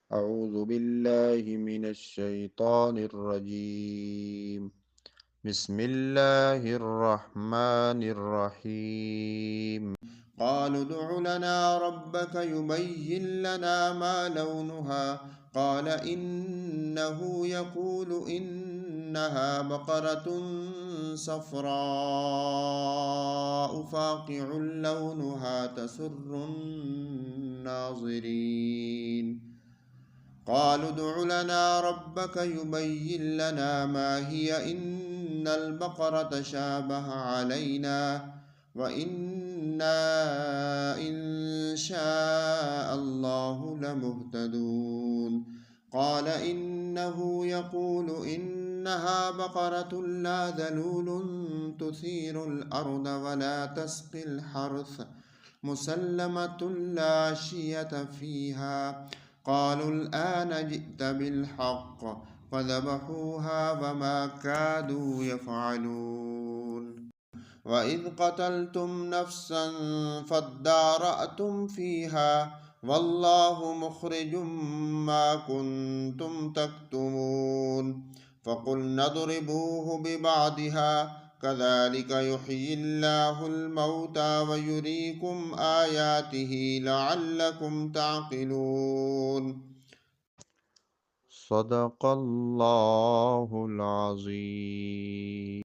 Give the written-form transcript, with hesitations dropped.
أعوذ بالله من الشيطان الرجيم. بسم الله الرحمن الرحيم. قالوا ادع لنا ربك يبين لنا ما لونها قال إنه يقول إنها بقرة صفراء فاقع لونها تسر الناظرين. قالوا ادع لنا ربك يبين لنا ما هي إن البقرة شابه علينا وإنا إن شاء الله لمهتدون. قال إنه يقول إنها بقرة لا ذلول تثير الأرض ولا تسقي الحرث مسلمة لا شية فيها. قالوا الآن جئت بالحق فذبحوها وما كادوا يفعلون. وإذ قتلتم نفسا فادارأتم فيها والله مخرج ما كنتم تكتمون. فقلنا اضربوه ببعضها كذلك يحيي الله الموتى ويريكم آياته لعلكم تعقلون. صدق الله العظيم.